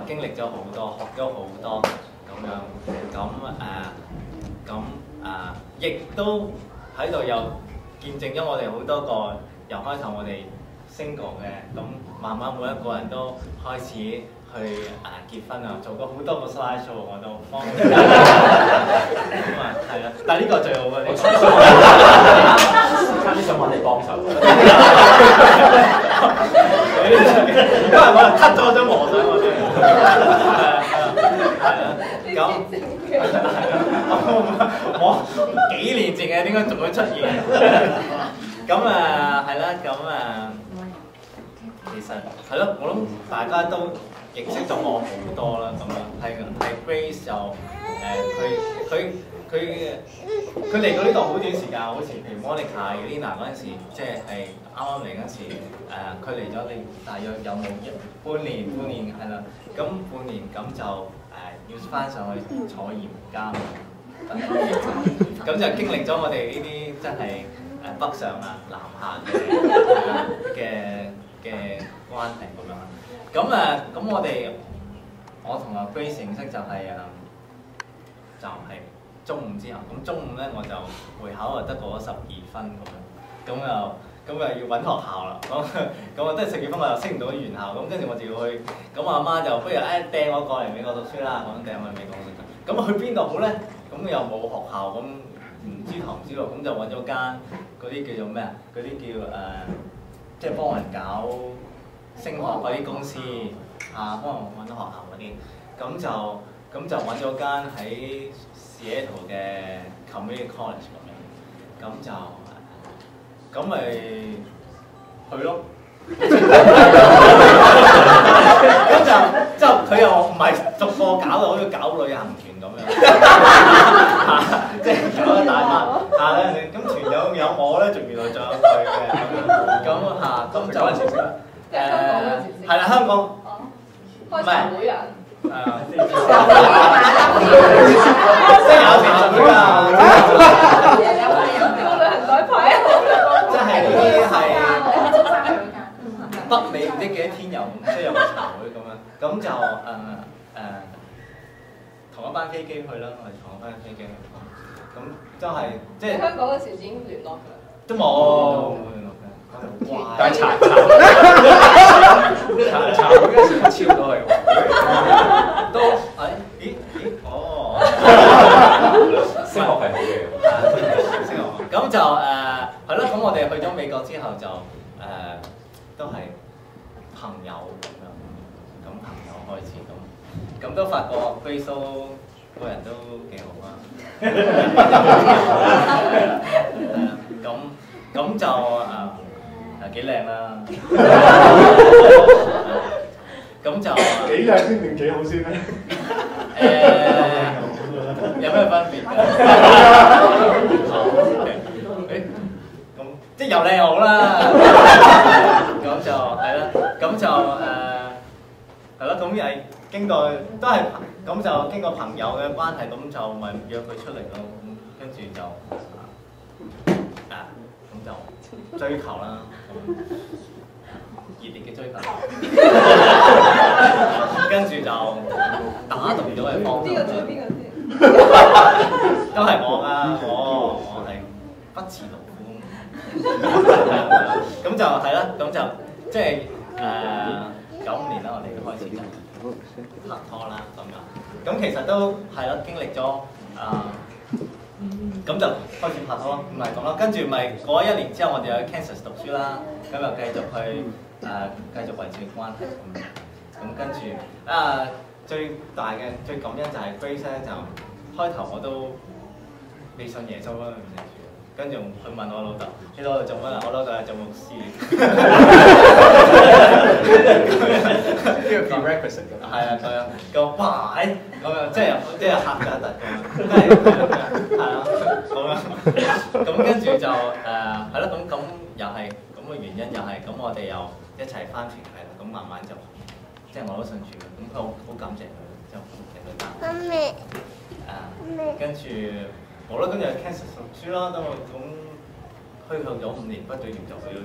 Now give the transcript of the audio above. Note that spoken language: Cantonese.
經歷咗好多，學咗好多咁樣，亦都喺度又見證咗我哋好多個由開頭我哋 single 嘅，咁慢慢每一個人都開始去結婚啊，做過好多個 slide show 我都幫佢哋咁係啦，但係呢個最好嘅，呢個差啲想揾你幫手。因為我 cut 咗張和尚我哋。咁我幾年前嘅點解仲會出現？咁係啦，其實係咯，我諗大家都認識咗我好多啦，咁樣係 Grace 就佢嚟到呢度好短時間，好似譬如 Monica、Lina 嗰陣時，即係啱啱嚟嗰陣時，佢嚟咗你大約有冇半年係啦，咁半年咁就要翻上去坐嚴監，咁就經歷咗我哋呢啲真係北上啊南下嘅關係咁樣。咁我同阿 Grace 認識就係中五之後，咁中五咧我就會考就得過12分咁樣，咁又要揾學校啦，咁我真係12分我又升唔到原校，咁跟住我就要去，咁我阿媽就不如掟我過嚟美國讀書啦，咁掟我去美國讀書，咁去邊度好咧？咁又冇學校，咁唔知頭唔知路，咁就揾咗間嗰啲叫做咩啊？嗰啲叫即係幫人搞升學嗰啲公司幫人揾到學校嗰啲，咁就揾咗間喺Seattle 嘅 Community College 咁樣，咁咪去咯。咁就佢又唔係逐個搞到好似搞旅行團咁樣，即係搞得大班咁團有我咧，仲原來仲有佢嘅咁就嗰陣時係啦，香港唔係會人。即係有團隊㗎，有旅行袋派啊！即係呢啲係北美唔知幾多天遊，即係有個茶會咁樣，咁就同一班飛機去啦，我哋同一班飛機去，咁都係即係香港嗰時已經聯絡㗎啦，都冇聯絡㗎，但係茶會嗰時超到去。都升學係好嘅，升學咁就係咯，咁我哋去咗美國之後就都係朋友咁樣，咁朋友開始咁都發覺 Grace 個人都幾好啊，咁就幾靚啦。咁就幾靚先定幾好先咧？有咩分別㗎？咁即係又靚又好啦。咁就係啦，咁就係咯，咁係經過都係咁就經過朋友嘅關係，咁就咪約佢出嚟咯。咁跟住就咁就追求啦。熱烈嘅追求，跟住就打動咗佢方向。邊個先？都係我㗎，我係不辭勞苦。咁就係啦，咁就即係95年啦，我哋都開始就拍拖啦咁樣。咁其實都係咯，經歷咗咁就開始拍拖，唔係咁咯。跟住咪過咗1年之後，我哋去 Kansas 讀書啦，咁又繼續去。繼續維持關係咁跟住最大嘅最感恩就係 Grace 咧，就開頭我都未信耶穌啦，唔信主，跟住佢問我老豆：你老豆做乜啊？我老豆係做牧師。呢個 prerequisite 係啊，佢咁哇咁樣，即係嚇咗一突咁樣，係啊咁跟住就係咯，咁又係。咁嘅原因又係咁，我哋又一齊翻團契啦。咁慢慢就即係我都信主啦。咁佢好感謝佢，就其實佢跟住好啦，跟住 Kansas 讀書啦，都咁虛構咗5年，畢咗業就去咗。